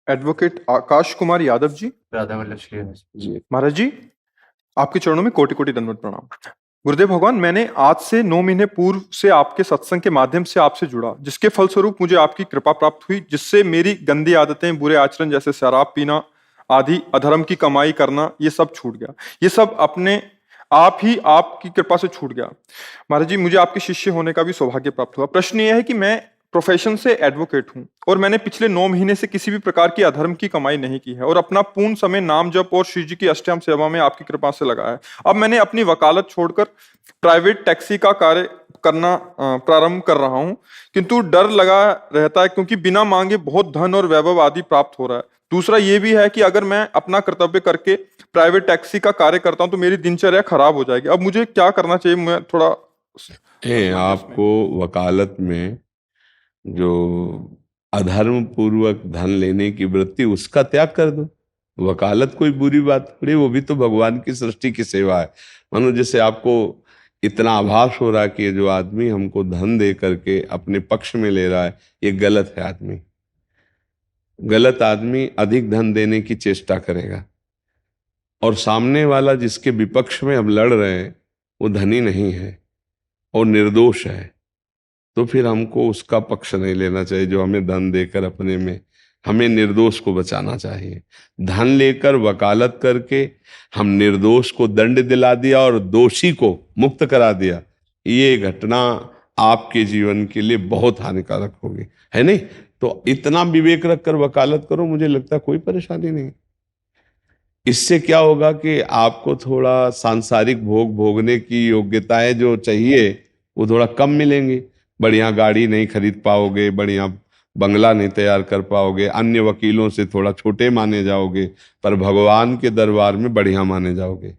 Advocate Akash Kumar Yadav ji. Radha Vallabh Srivastava ji महाराज जी, आपके चरणों में कोटि कोटि दंडवत प्रणाम। गुरुदेव भगवान, मैंने आज से 9 महीने पूर्व से आपके सत्संग के माध्यम से आपसे जुड़ा, जिसके फलस्वरूप मुझे आपकी कृपा प्राप्त हुई, जिससे मेरी गंदी आदतें, बुरे आचरण जैसे शराब पीना आदि, अधर्म की कमाई करना, ये सब छूट गया। ये सब अपने आप ही आपकी कृपा से छूट गया। महाराज जी, मुझे आपके शिष्य होने का भी सौभाग्य प्राप्त हुआ। प्रश्न यह है कि मैं प्रोफेशन से एडवोकेट हूं और मैंने पिछले 9 महीने से किसी भी प्रकार की अधर्म की कमाई नहीं की है और अपना पूर्ण समय नाम जप और श्री जी की अष्टयाम सेवा में आपकी कृपा से लगा है। अब मैंने अपनी वकालत छोड़कर प्राइवेट टैक्सी का कार्य करना प्रारंभ कर रहा हूं, किंतु डर लगा रहता है क्योंकि बिना मांगे बहुत धन और वैभव आदि प्राप्त हो रहा है। दूसरा ये भी है कि अगर मैं अपना कर्तव्य करके प्राइवेट टैक्सी का कार्य करता हूं तो मेरी दिनचर्या खराब हो जाएगी। अब मुझे क्या करना चाहिए? मैं थोड़ा आपको वकालत में जो अधर्म पूर्वक धन लेने की वृत्ति, उसका त्याग कर दो। वकालत कोई बुरी बात थोड़ी, वो भी तो भगवान की सृष्टि की सेवा है। मानो जैसे आपको इतना आभास हो रहा है कि ये जो आदमी हमको धन दे करके अपने पक्ष में ले रहा है, ये गलत है। आदमी गलत आदमी अधिक धन देने की चेष्टा करेगा, और सामने वाला जिसके विपक्ष में हम लड़ रहे हैं वो धनी नहीं है और निर्दोष है, तो फिर हमको उसका पक्ष नहीं लेना चाहिए जो हमें धन देकर अपने में, हमें निर्दोष को बचाना चाहिए। धन लेकर वकालत करके हम निर्दोष को दंड दिला दिया और दोषी को मुक्त करा दिया, ये घटना आपके जीवन के लिए बहुत हानिकारक होगी, है नहीं? तो इतना विवेक रखकर वकालत करो, मुझे लगता है कोई परेशानी नहीं। इससे क्या होगा कि आपको थोड़ा सांसारिक भोग भोगने की योग्यताएं जो चाहिए वो थोड़ा कम मिलेंगी। बढ़िया गाड़ी नहीं खरीद पाओगे, बढ़िया बंगला नहीं तैयार कर पाओगे, अन्य वकीलों से थोड़ा छोटे माने जाओगे, पर भगवान के दरबार में बढ़िया माने जाओगे।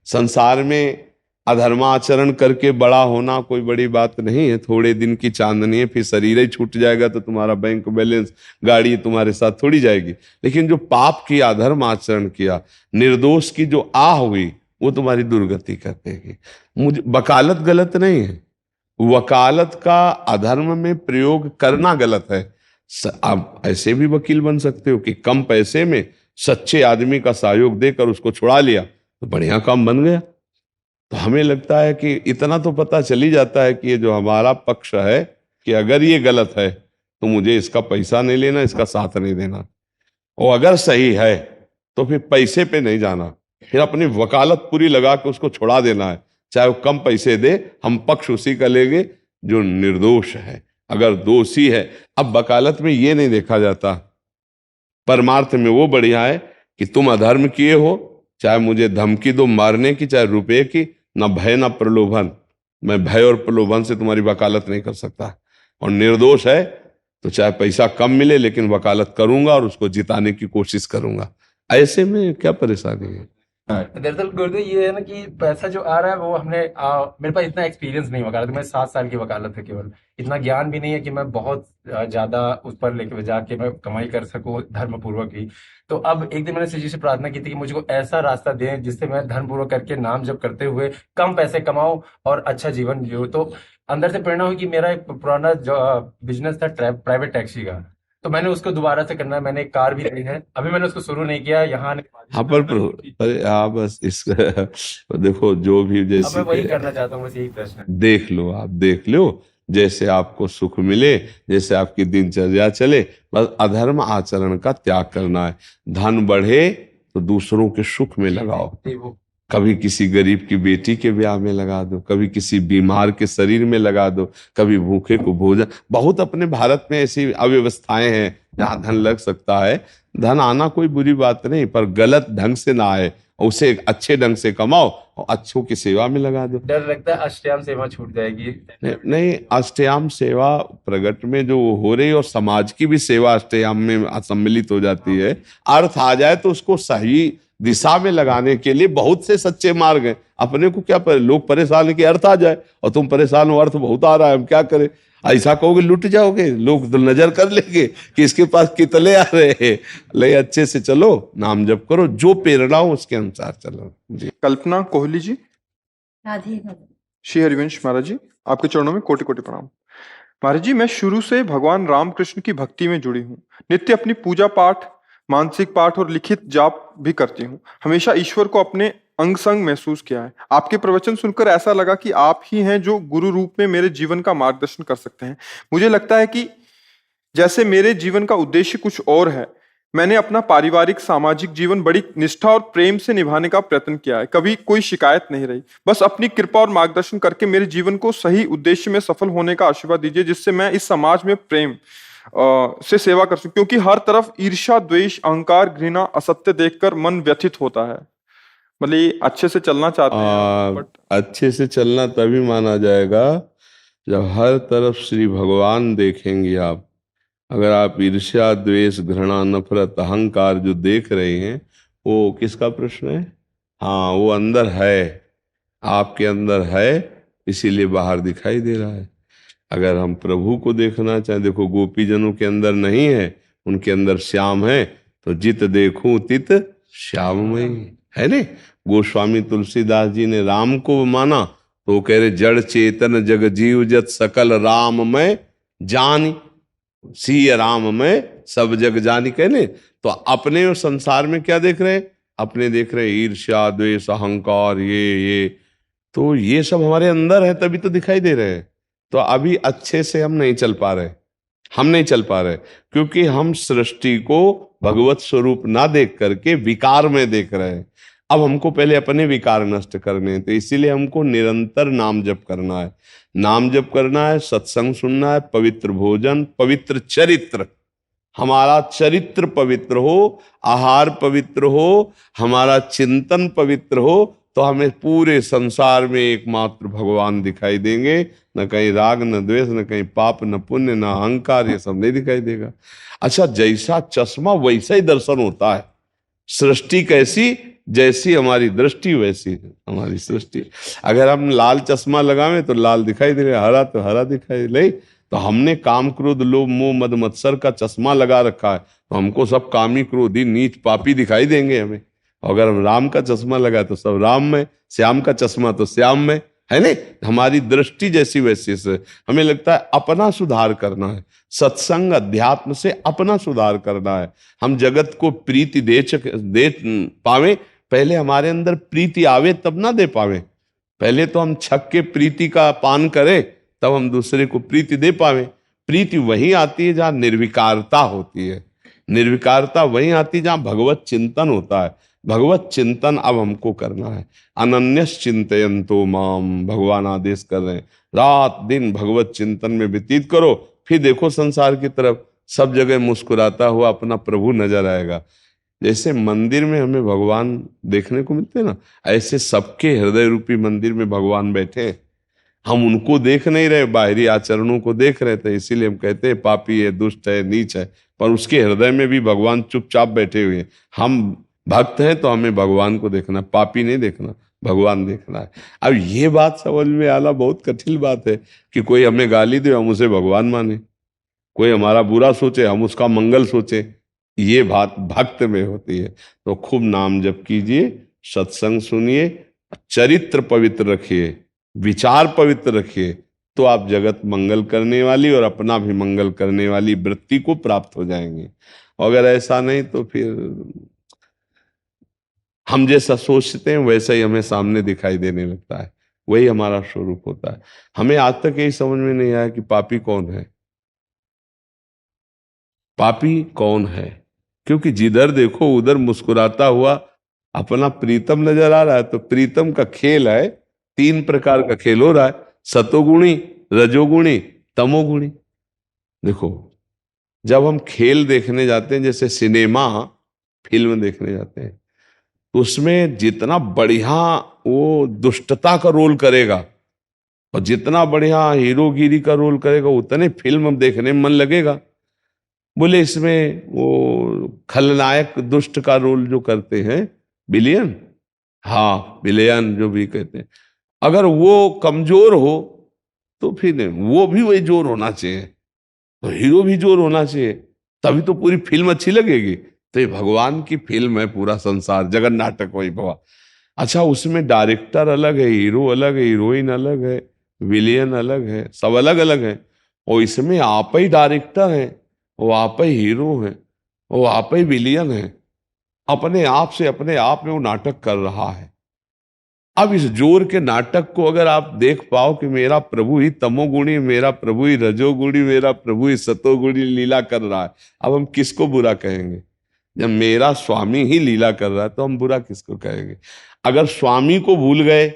संसार में अधर्माचरण करके बड़ा होना कोई बड़ी बात नहीं है। थोड़े दिन की चांदनी है, फिर शरीर ही छूट जाएगा तो तुम्हारा बैंक बैलेंस, गाड़ी तुम्हारे साथ थोड़ी जाएगी। लेकिन जो पाप किया, अधर्म आचरण किया, निर्दोष की जो आह हुई, वो तुम्हारी दुर्गति कर देगी। मुझे वकालत गलत नहीं है, वकालत का अधर्म में प्रयोग करना गलत है। आप ऐसे भी वकील बन सकते हो कि कम पैसे में सच्चे आदमी का सहयोग देकर उसको छुड़ा लिया तो बढ़िया काम बन गया। तो हमें लगता है कि इतना तो पता चल ही जाता है कि ये जो हमारा पक्ष है कि अगर ये गलत है तो मुझे इसका पैसा नहीं लेना, इसका साथ नहीं देना, और अगर सही है तो फिर पैसे पे नहीं जाना, फिर अपनी वकालत पूरी लगा के उसको छुड़ा देना है। चाहे वो कम पैसे दे, हम पक्ष उसी का लेंगे जो निर्दोष है। अगर दोषी है, अब वकालत में ये नहीं देखा जाता, परमार्थ में वो बढ़िया है कि तुम अधर्म किए हो, चाहे मुझे धमकी दो मारने की, चाहे रुपए की, ना भय ना प्रलोभन, मैं भय और प्रलोभन से तुम्हारी वकालत नहीं कर सकता। और निर्दोष है तो चाहे पैसा कम मिले लेकिन वकालत करूंगा और उसको जिताने की कोशिश करूंगा। ऐसे में क्या परेशानी है? दरअसल गुरुदेव ये है ना कि पैसा जो आ रहा है वो मेरे पास इतना एक्सपीरियंस नहीं वकालत में, 7 साल की वकालत है केवल। इतना ज्ञान भी नहीं है कि मैं बहुत ज्यादा उस पर लेके जाके मैं कमाई कर सकूं धर्म पूर्वक ही। तो अब एक दिन मैंने श्री जी से प्रार्थना की थी कि मुझको ऐसा रास्ता दें जिससे मैं धर्म पूर्वक करके नाम जप करते हुए कम पैसे कमाऊं और अच्छा जीवन जियो। तो अंदर से प्रेरणा हुई कि मेरा एक पुराना बिजनेस था प्राइवेट टैक्सी का, तो मैंने उसको दोबारा से करना है। मैंने एक कार भी ली है, अभी मैंने उसको शुरू नहीं किया। यहाँ हाँ पर आप बस इसका देखो, जो भी अब जैसे मैं वही करना चाहता हूँ, बस यही प्रश्न है। देख लो, आप देख लो, जैसे आपको सुख मिले, जैसे आपकी दिनचर्या चले, बस अधर्म आचरण का त्याग करना है। धन बढ़े तो दूसरों के सुख में लगाओ, कभी किसी गरीब की बेटी के ब्याह में लगा दो, कभी किसी बीमार के शरीर में लगा दो, कभी भूखे को भोजन। बहुत अपने भारत में ऐसी अव्यवस्थाएं हैं जहां धन लग सकता है। धन आना कोई बुरी बात नहीं, पर गलत ढंग से ना आए, उसे अच्छे ढंग से कमाओ और अच्छों की सेवा में लगा दो। डर लगता है अष्टयाम सेवा छूट जाएगी। नहीं, अष्टयाम सेवा प्रगट में जो हो रही और समाज की भी सेवा अष्टयाम में सम्मिलित हो जाती है। अर्थ आ जाए तो उसको सही दिशा में लगाने के लिए बहुत से सच्चे मार्ग हैं। अपने को क्या लोग परेशान है कि अर्थ आ जाए, और तुम परेशान हो अर्थ बहुत आ रहा है, हम क्या करें? ऐसा कहोगे लुट जाओगे, लोग तो नजर कर लेंगे कि इसके पास कितने आ रहे हैं। ले अच्छे से चलो, नाम जप करो, जो प्रेरणा हो उसके अनुसार चलो जी। कल्पना कोहली जी। राधे श्री हरिवंश महाराज जी, आपके चरणों में कोटि कोटि प्रणाम। महाराज जी, मैं शुरू से भगवान रामकृष्ण की भक्ति में जुड़ी हूँ। नित्य अपनी पूजा पाठ मानसिक पाठ और लिखित जाप भी करती हूँ। हमेशा ईश्वर को अपने अंग संग महसूस किया है। आपके प्रवचन सुनकर ऐसा लगा कि आप ही हैं जो गुरु रूप में मेरे जीवन का मार्गदर्शन कर सकते हैं। मुझे लगता है कि जैसे मेरे जीवन का उद्देश्य कुछ और है। मैंने अपना पारिवारिक सामाजिक जीवन बड़ी निष्ठा और प्रेम से निभाने का प्रयत्न किया है। कभी कोई शिकायत नहीं रही। बस अपनी कृपा और मार्गदर्शन करके मेरे जीवन को सही उद्देश्य में सफल होने का आशीर्वाद दीजिए, जिससे मैं इस समाज में प्रेम से सेवा कर सकूं, क्योंकि हर तरफ ईर्ष्या, द्वेष, अहंकार, घृणा, असत्य देखकर मन व्यथित होता है। मतलब ये अच्छे से चलना चाहते हैं आप, बट अच्छे से चलना तभी माना जाएगा जब हर तरफ श्री भगवान देखेंगे आप। अगर आप ईर्ष्या, द्वेष, घृणा, नफरत, अहंकार जो देख रहे हैं, वो किसका प्रश्न है? हाँ, वो अंदर है, आपके अंदर है, इसीलिए बाहर दिखाई दे रहा है। अगर हम प्रभु को देखना चाहें, देखो गोपीजनों के अंदर नहीं है, उनके अंदर श्याम है, तो जित देखूं तित श्याममय है ने। गोस्वामी तुलसीदास जी ने राम को माना तो वो कह रहे जड़ चेतन जग जीव जत सकल राममय जानी, सी राम में सब जग जानी कहने। तो अपने संसार में क्या देख रहे हैं? अपने देख रहे ईर्ष्या, द्वेष, अहंकार, ये तो ये सब हमारे अंदर है, तभी तो दिखाई दे रहे हैं। तो अभी अच्छे से हम नहीं चल पा रहे, हम नहीं चल पा रहे, क्योंकि हम सृष्टि को भगवत स्वरूप ना देख करके विकार में देख रहे हैं। अब हमको पहले अपने विकार नष्ट करने हैं, तो इसीलिए हमको निरंतर नाम जप करना है। नाम जप करना है, सत्संग सुनना है, पवित्र भोजन, पवित्र चरित्र, हमारा चरित्र पवित्र हो, आहार पवित्र हो, हमारा चिंतन पवित्र हो, तो हमें पूरे संसार में एकमात्र भगवान दिखाई देंगे। न कहीं राग, न द्वेष, न कहीं पाप, न पुण्य, न अहंकार, ये सब नहीं दिखाई देगा। अच्छा, जैसा चश्मा वैसा ही दर्शन होता है। सृष्टि कैसी, जैसी हमारी दृष्टि वैसी हमारी सृष्टि। अगर हम लाल चश्मा लगावें तो लाल दिखाई दे रहा, हरा तो हरा दिखाई दे। तो हमने काम, क्रोध, लोभ, मोह, मद, मत्सर का चश्मा लगा रखा है, तो हमको सब कामी, क्रोधी, नीच, पापी दिखाई देंगे हमें। अगर हम राम का चश्मा लगाए तो सब राम में, श्याम का चश्मा तो श्याम में, है नहीं। हमारी दृष्टि जैसी वैसी से हमें लगता है अपना सुधार करना है। सत्संग अध्यात्म से अपना सुधार करना है। हम जगत को प्रीति दे पावे, पहले हमारे अंदर प्रीति आवे, तब ना दे पावे। पहले तो हम छक के प्रीति का पान करें, तब हम दूसरे को प्रीति दे पावे। प्रीति वहीं आती है जहां निर्विकारता होती है। निर्विकारता वहीं आती है जहां भगवत चिंतन होता है। भगवत चिंतन अब हमको करना है। अनन्यस चिंतयन्तो माम, भगवान आदेश कर रहे हैं, रात दिन भगवत चिंतन में व्यतीत करो। फिर देखो संसार की तरफ, सब जगह मुस्कुराता हुआ अपना प्रभु नजर आएगा। जैसे मंदिर में हमें भगवान देखने को मिलते हैं ना, ऐसे सबके हृदय रूपी मंदिर में भगवान बैठे हैं। हम उनको देख नहीं रहे, बाहरी आचरणों को देख रहे थे, इसीलिए हम कहते हैं पापी है, दुष्ट है, नीच है, पर उसके हृदय में भी भगवान चुपचाप बैठे हुए हैं। हम भक्त हैं तो हमें भगवान को देखना, पापी नहीं देखना, भगवान देखना है। अब ये बात समझ में आना बहुत कठिन बात है कि कोई हमें गाली दे, हम उसे भगवान माने, कोई हमारा बुरा सोचे, हम उसका मंगल सोचे। ये बात भक्त में होती है। तो खूब नाम जप कीजिए, सत्संग सुनिए, चरित्र पवित्र रखिए, विचार पवित्र रखिए, तो आप जगत मंगल करने वाली और अपना भी मंगल करने वाली वृत्ति को प्राप्त हो जाएंगे। अगर ऐसा नहीं तो फिर हम जैसा सोचते हैं वैसा ही हमें सामने दिखाई देने लगता है, वही हमारा स्वरूप होता है। हमें आज तक यही समझ में नहीं आया कि पापी कौन है, पापी कौन है। क्योंकि जिधर देखो उधर मुस्कुराता हुआ अपना प्रीतम नजर आ रहा है। तो प्रीतम का खेल है, 3 प्रकार का खेल हो रहा है, सतोगुणी, रजोगुणी, तमोगुणी। देखो, जब हम खेल देखने जाते हैं, जैसे सिनेमा फिल्म देखने जाते हैं, तो उसमें जितना बढ़िया वो दुष्टता का रोल करेगा और जितना बढ़िया हीरोगिरी का रोल करेगा, उतने फिल्म देखने में मन लगेगा। बोले इसमें वो खलनायक दुष्ट का रोल जो करते हैं, विलेन, हाँ विलेन जो भी कहते हैं, अगर वो कमजोर हो तो फिर वो भी वही जोर होना चाहिए, तो हीरो भी जोर होना चाहिए, तभी तो पूरी फिल्म अच्छी लगेगी। तो ये भगवान की फिल्म है, पूरा संसार जगन नाटक वही भगवान। अच्छा, उसमें डायरेक्टर अलग है, हीरो अलग है, हीरोइन अलग है, विलेन अलग है, सब अलग अलग है। और इसमें आप ही डायरेक्टर हैं, वो आप ही हीरो हैं। वो आप ही विलियन है, अपने आप से अपने आप में वो नाटक कर रहा है। अब इस जोर के नाटक को अगर आप देख पाओ कि मेरा प्रभु ही तमोगुणी, मेरा प्रभु ही रजोगुणी, मेरा प्रभु ही सतोगुणी लीला कर रहा है, अब हम किसको बुरा कहेंगे? जब मेरा स्वामी ही लीला कर रहा है तो हम बुरा किसको कहेंगे? अगर स्वामी को भूल गए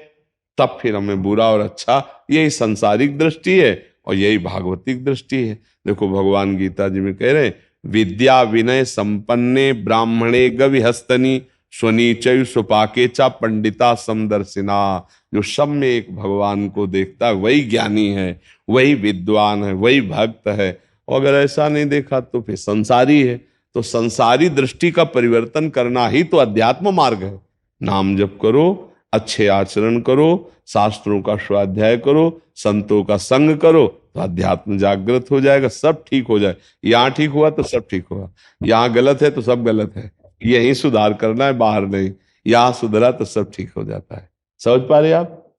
तब फिर हमें बुरा और अच्छा, यही सांसारिक दृष्टि है और यही भागवतिक दृष्टि है। देखो भगवान गीता जी में कह रहे हैं, विद्या विनय संपन्ने ब्राह्मणे गविहस्तनी स्वनीचयु सुपाके चा पंडिता समदर्शिना। जो सब में एक भगवान को देखता है वही ज्ञानी है, वही विद्वान है, वही भक्त है। और अगर ऐसा नहीं देखा तो फिर संसारी है। तो संसारी दृष्टि का परिवर्तन करना ही तो अध्यात्म मार्ग है। नाम जप करो, अच्छे आचरण करो, शास्त्रों का स्वाध्याय करो, संतों का संग करो, तो अध्यात्म जागृत हो जाएगा, सब ठीक हो जाए। यहाँ ठीक हुआ तो सब ठीक हुआ, यहाँ गलत है तो सब गलत है, यही सुधार करना है, बाहर नहीं। यहाँ सुधरा तो सब ठीक हो जाता है। समझ पा रहे आप?